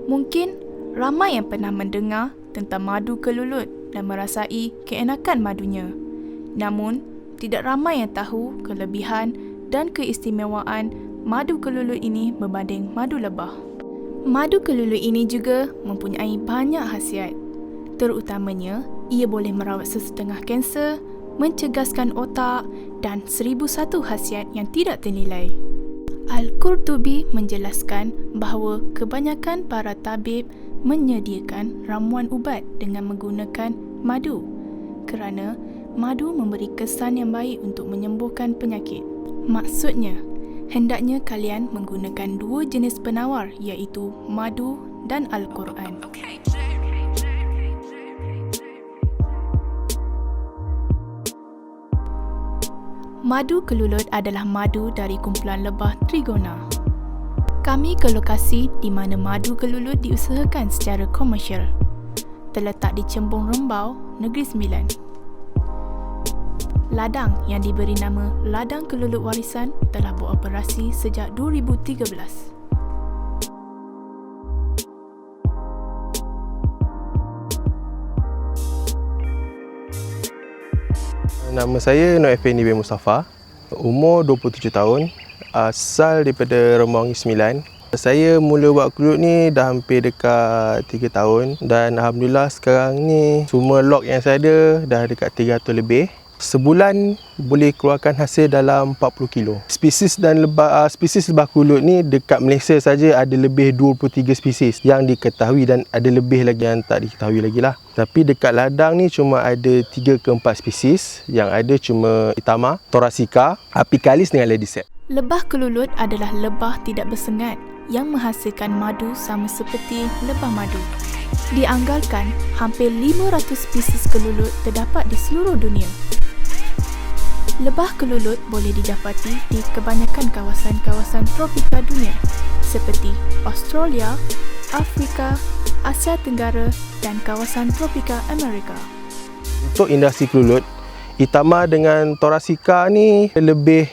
Mungkin ramai yang pernah mendengar tentang madu kelulut dan merasai keenakan madunya. Namun, tidak ramai yang tahu kelebihan dan keistimewaan madu kelulut ini berbanding madu lebah. Madu kelulut ini juga mempunyai banyak khasiat. Terutamanya, ia boleh merawat sesetengah kanser, mencegaskan otak dan 1001 khasiat yang tidak ternilai. Al-Qurtubi menjelaskan bahawa kebanyakan para tabib menyediakan ramuan ubat dengan menggunakan madu kerana madu memberi kesan yang baik untuk menyembuhkan penyakit. Maksudnya, hendaknya kalian menggunakan dua jenis penawar iaitu madu dan Al-Quran. Madu kelulut adalah madu dari kumpulan lebah Trigona. Kami ke lokasi di mana madu kelulut diusahakan secara komersial. Terletak di Cembung Rembau, Negeri Sembilan. Ladang yang diberi nama Ladang Kelulut Warisan telah beroperasi sejak 2013. Nama saya Nur Effendi bin Mustafa, umur 27 tahun, asal daripada Rembangi 9. Saya mula buat kelulut ni dah hampir dekat 3 tahun dan Alhamdulillah sekarang ni semua log yang saya ada dah dekat 300 lebih. Sebulan boleh keluarkan hasil dalam 40 kilo. Spesies lebah kelulut ni dekat Malaysia saja ada lebih 23 spesies yang diketahui dan ada lebih lagi yang tak diketahui lagi lah. Tapi dekat ladang ni cuma ada 3 ke 4 spesies, yang ada cuma Itama, Thoracea, Apicalis dengan Ladysep. Lebah kelulut adalah lebah tidak bersengat yang menghasilkan madu sama seperti lebah madu. Dianggarkan hampir 500 spesies kelulut terdapat di seluruh dunia. Lebah kelulut boleh didapati di kebanyakan kawasan-kawasan tropika dunia seperti Australia, Afrika, Asia Tenggara dan kawasan tropika Amerika. Untuk industri kelulut, Itama dengan Thoracea ni lebih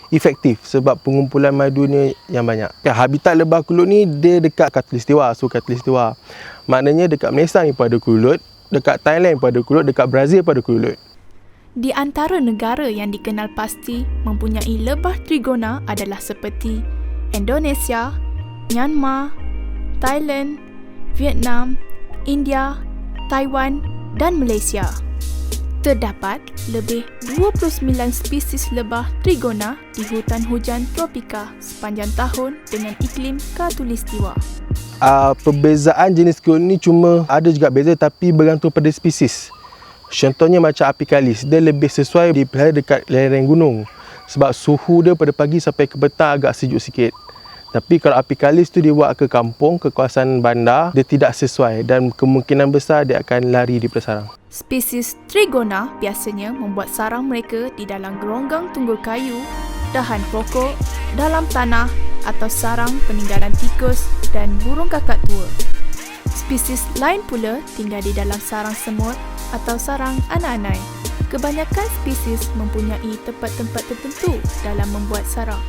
efektif sebab pengumpulan madunya yang banyak. Habitat lebah kelulut ni dia dekat Khatulistiwa, Khatulistiwa. Maknanya dekat Malaysia ni pun ada kelulut, dekat Thailand pun ada kelulut, dekat Brazil pun ada kelulut. Di antara negara yang dikenal pasti mempunyai lebah Trigona adalah seperti Indonesia, Myanmar, Thailand, Vietnam, India, Taiwan dan Malaysia. Terdapat lebih 29 spesies lebah Trigona di hutan hujan tropika sepanjang tahun dengan iklim khatulistiwa. Perbezaan jenis kelulut ni cuma ada juga beza tapi bergantung pada spesies. Contohnya macam Apicalis, dia lebih sesuai dipelihara dekat lereng gunung sebab suhu dia pada pagi sampai ke petang agak sejuk sikit. Tapi kalau Apicalis tu dia buat ke kampung, ke kawasan bandar, dia tidak sesuai dan kemungkinan besar dia akan lari daripada sarang. Spesies Trigona biasanya membuat sarang mereka di dalam geronggang tunggul kayu, dahan pokok, dalam tanah atau sarang peninggalan tikus dan burung kakak tua. Spesies lain pula tinggal di dalam sarang semut atau sarang anak-anak. Kebanyakan spesies mempunyai tempat-tempat tertentu dalam membuat sarang.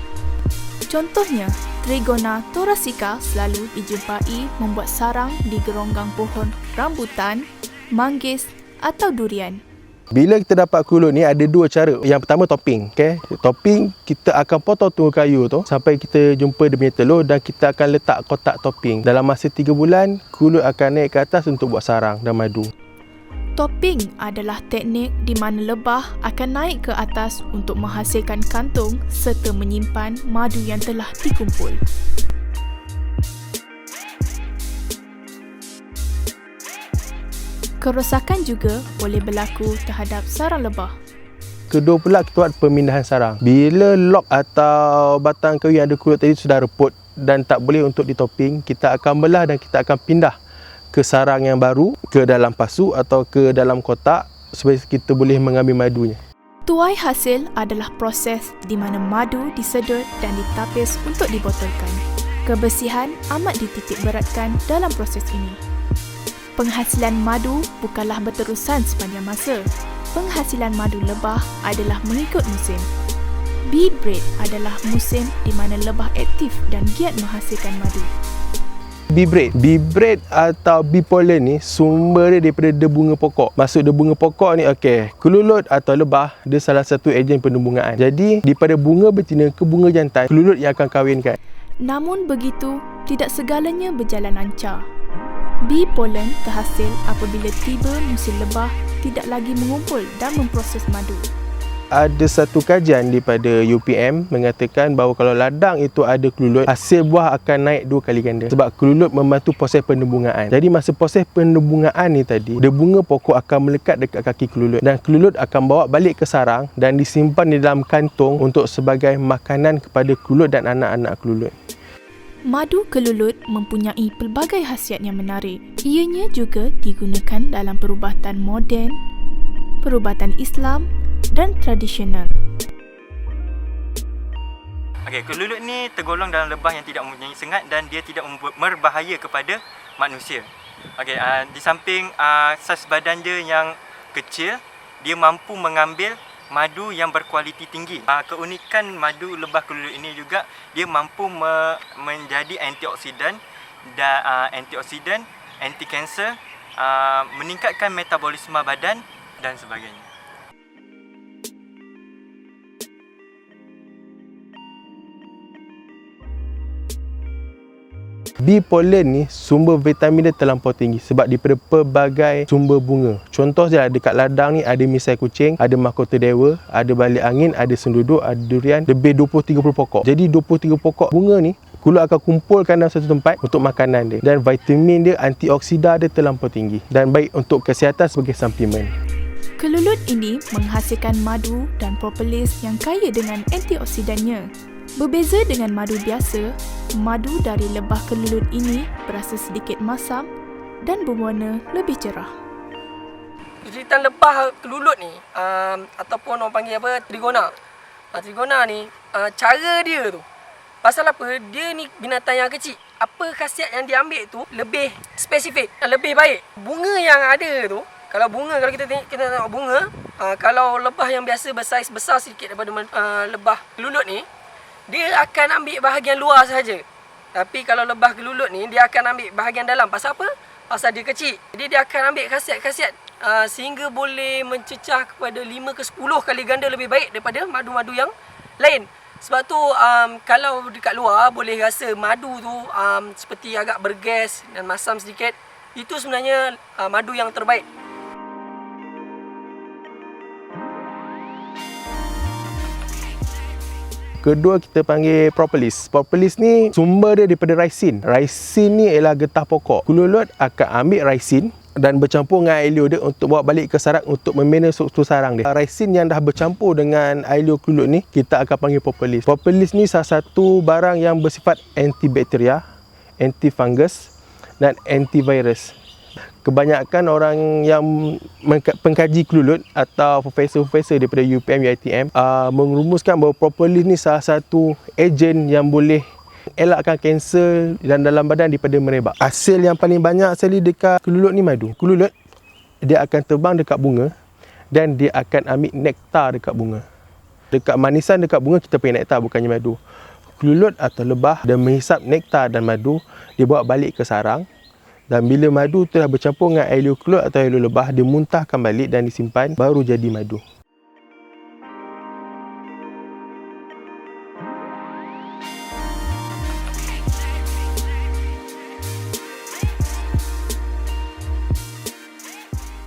Contohnya, Trigona Thoracea selalu dijumpai membuat sarang di geronggang pohon rambutan, manggis atau durian. Bila kita dapat kelulut ni ada dua cara. Yang pertama topping. Topping kita akan potong tunggul kayu tu sampai kita jumpa dia punya telur dan kita akan letak kotak topping. Dalam masa 3 bulan, kelulut akan naik ke atas untuk buat sarang dan madu. Topping adalah teknik di mana lebah akan naik ke atas untuk menghasilkan kantung serta menyimpan madu yang telah dikumpul. Kerosakan juga boleh berlaku terhadap sarang lebah. Kedua pula kita buat pemindahan sarang. Bila log atau batang kayu yang ada kelulut tadi sudah reput dan tak boleh untuk ditopping, kita akan belah dan kita akan pindah ke sarang yang baru, ke dalam pasu atau ke dalam kotak supaya kita boleh mengambil madunya. Tuai hasil adalah proses di mana madu disedut dan ditapis untuk dibotolkan. Kebersihan amat dititik beratkan dalam proses ini. Penghasilan madu bukanlah berterusan sepanjang masa. Penghasilan madu lebah adalah mengikut musim. Bee breed adalah musim di mana lebah aktif dan giat menghasilkan madu. Bee bread atau bee pollen ni sumber dia daripada debunga pokok. Maksud debunga pokok ni, kelulut atau lebah dia salah satu ejen penembungaan. Jadi daripada bunga betina ke bunga jantan, kelulut yang akan kahwinkan. Namun begitu, tidak segalanya berjalan lancar. Bee pollen terhasil apabila tiba musim lebah tidak lagi mengumpul dan memproses madu. Ada satu kajian daripada UPM mengatakan bahawa kalau ladang itu ada kelulut, hasil buah akan naik 2 kali ganda. Sebab kelulut membantu proses penembungaan. Jadi masa proses penembungaan ni tadi, debunga pokok akan melekat dekat kaki kelulut dan kelulut akan bawa balik ke sarang dan disimpan di dalam kantung untuk sebagai makanan kepada kelulut dan anak-anak kelulut. Madu kelulut mempunyai pelbagai khasiat yang menarik. Ianya juga digunakan dalam perubatan moden, perubatan Islam dan tradisional. Kelulut ni tergolong dalam lebah yang tidak mempunyai sengat dan dia tidak berbahaya kepada manusia. Di samping saiz badan dia yang kecil, dia mampu mengambil madu yang berkualiti tinggi. Keunikan madu lebah kelulut ini juga dia mampu menjadi antioksidan dan anti kanser, meningkatkan metabolisme badan dan sebagainya. Bee pollen ni sumber vitamin dia terlampau tinggi sebab daripada pelbagai sumber bunga. Contoh je dekat ladang ni ada misai kucing, ada mahkota dewa, ada balik angin, ada senduduk, ada durian, lebih 20-30 pokok. Jadi 20-30 pokok bunga ni kelulut akan kumpulkan dalam satu tempat untuk makanan dia. Dan vitamin dia, antioksida dia terlampau tinggi dan baik untuk kesihatan sebagai suplemen. Kelulut ini menghasilkan madu dan propolis yang kaya dengan antioksidannya. Berbeza dengan madu biasa, madu dari lebah kelulut ini berasa sedikit masam dan berwarna lebih cerah. Cerita lebah kelulut ni ataupun orang panggil trigona. Trigona ni cara dia tu. Pasal apa? Dia ni binatang yang kecil. Apa khasiat yang dia ambil tu lebih spesifik, lebih baik. Bunga yang ada tu, kalau kita tengok bunga, kalau lebah yang biasa bersaiz besar sedikit daripada lebah kelulut ni, dia akan ambil bahagian luar sahaja. Tapi kalau lebah kelulut ni, dia akan ambil bahagian dalam. Pasal apa? Pasal dia kecil. Jadi dia akan ambil khasiat-khasiat sehingga boleh mencecah kepada 5 ke 10 kali ganda lebih baik daripada madu-madu yang lain. Sebab tu kalau dekat luar boleh rasa madu tu seperti agak bergas dan masam sedikit. Itu sebenarnya madu yang terbaik. Kedua kita panggil propolis. Propolis ni sumber dia daripada raisin. Raisin ni ialah getah pokok. Kelulut akan ambil raisin dan bercampur dengan air liur dia untuk bawa balik ke sarang untuk membina struktur sarang dia. Raisin yang dah bercampur dengan air liur kelulut ni kita akan panggil propolis. Propolis ni salah satu barang yang bersifat antibakteria, antifungus dan antivirus. Kebanyakan orang yang pengkaji kelulut atau profesor-profesor daripada UPM, UiTM merumuskan bahawa propolis ni salah satu ejen yang boleh elakkan kanser dan dalam badan daripada merebak. Hasil yang paling banyak sekali dekat kelulut ni madu. Kelulut dia akan terbang dekat bunga dan dia akan ambil nektar dekat bunga. Dekat manisan dekat bunga kita panggil nektar, bukannya madu. Kelulut atau lebah dia menghisap nektar dan madu, dia bawa balik ke sarang. Dan bila madu telah bercampur dengan air liur kelulut atau air liur lebah, dia muntahkan balik dan disimpan, baru jadi madu.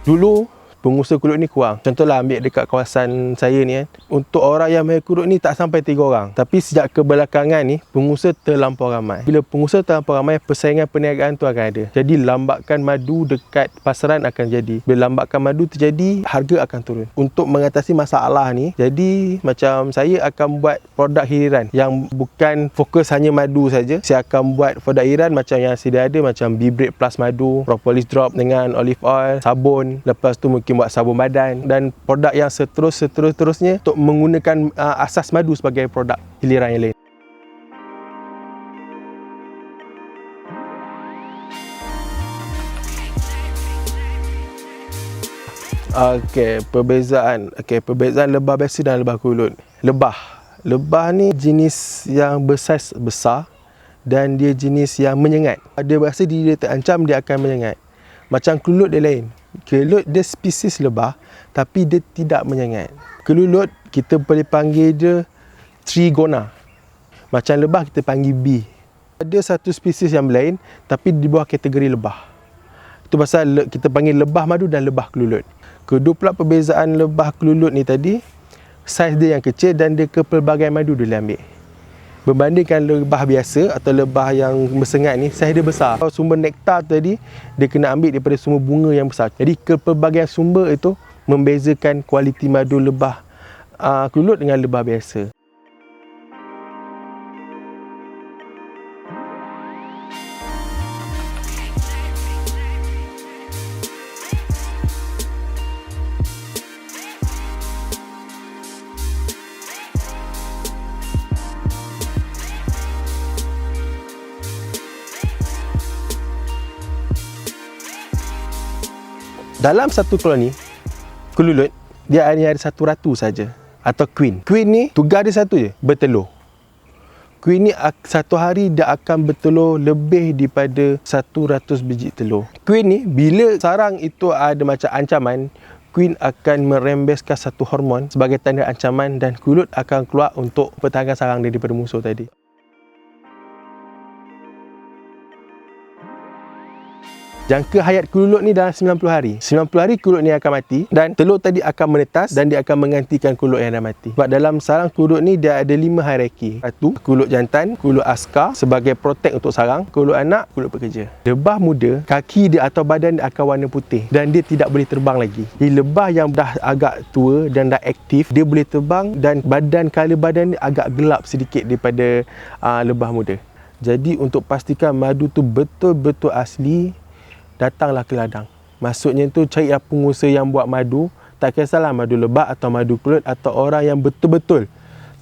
Dulu pengusaha kelulut ni kurang. Contohlah ambil dekat kawasan saya ni kan. Untuk orang yang main kelulut ni tak sampai 3 orang. Tapi sejak kebelakangan ni pengusaha terlampau ramai. Bila pengusaha terlampau ramai, persaingan perniagaan tu akan ada. Jadi lambakan madu dekat pasaran akan jadi. Bila lambakan madu terjadi, harga akan turun. Untuk mengatasi masalah ni, jadi macam saya akan buat produk hiliran yang bukan fokus hanya madu saja. Saya akan buat produk hiliran macam yang sedia ada, macam Bee Bread plus madu, propolis drop dengan olive oil, sabun. Lepas tu mungkin buat sabun badan dan produk yang seterusnya untuk menggunakan asas madu sebagai produk hiliran yang lain. Perbezaan lebah biasa dan lebah kelulut. Lebah ni jenis yang bersaiz besar dan dia jenis yang menyengat. Dia rasa diri dia terancam, dia akan menyengat. Macam kelulut dia lain. Kelulut dia spesies lebah tapi dia tidak menyengat. Kelulut kita boleh panggil dia trigona. Macam lebah kita panggil bee. Ada satu spesies yang lain tapi di bawah kategori lebah. Itu pasal kita panggil lebah madu dan lebah kelulut. Kedua pula perbezaan lebah kelulut ni tadi, saiz dia yang kecil dan dia kepelbagaian madu dia boleh ambil. Berbandingkan lebah biasa atau lebah yang bersengat ni, saiz dia besar. Kalau sumber nektar tadi, dia kena ambil daripada sumber bunga yang besar. Jadi kepelbagaian sumber itu membezakan kualiti madu lebah kelulut dengan lebah biasa. Dalam satu koloni kelulut, dia hanya ada satu ratu saja atau queen. Queen ni tugas dia satu je, bertelur. Queen ni satu hari dia akan bertelur lebih daripada 100 biji telur. Queen ni bila sarang itu ada macam ancaman, queen akan merembeskan satu hormon sebagai tanda ancaman dan kelulut akan keluar untuk pertahankan sarang dia daripada musuh tadi. Jangka hayat kelulut ni dalam 90 hari. 90 hari kelulut ni akan mati dan telur tadi akan menetas dan dia akan menggantikan kelulut yang dah mati. Sebab dalam sarang kelulut ni dia ada 5 hierarki. Satu, kelulut jantan, kelulut askar sebagai protect untuk sarang, kelulut anak, kelulut pekerja. Lebah muda, kaki dia atau badan dia akan warna putih dan dia tidak boleh terbang lagi. Jadi lebah yang dah agak tua dan dah aktif, dia boleh terbang dan colour badan dia agak gelap sedikit daripada lebah muda. Jadi untuk pastikan madu tu betul-betul asli, datanglah ke ladang. Maksudnya tu carilah pengusaha yang buat madu, tak kisahlah madu lebah atau madu kelulut atau orang yang betul-betul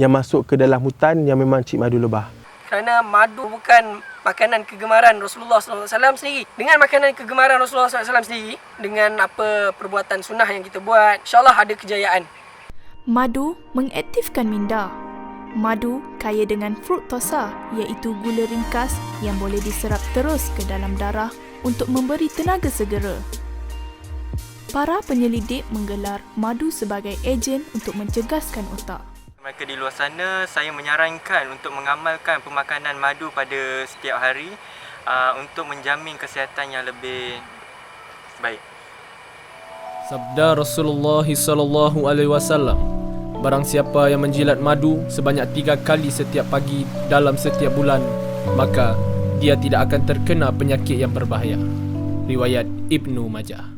yang masuk ke dalam hutan yang memang cik madu lebah. Kerana madu bukan makanan kegemaran Rasulullah SAW sendiri. Dengan makanan kegemaran Rasulullah SAW sendiri, dengan apa perbuatan sunnah yang kita buat, insyaAllah ada kejayaan. Madu mengaktifkan minda. Madu kaya dengan fruktosa, iaitu gula ringkas yang boleh diserap terus ke dalam darah untuk memberi tenaga segera. Para penyelidik menggelar madu sebagai ejen untuk mencegaskan otak. Mereka di luar sana, saya menyarankan untuk mengamalkan pemakanan madu pada setiap hari untuk menjamin kesihatan yang lebih baik. Sabda Rasulullah SAW, barang siapa yang menjilat madu sebanyak 3 kali setiap pagi dalam setiap bulan, maka dia tidak akan terkena penyakit yang berbahaya. Riwayat Ibnu Majah.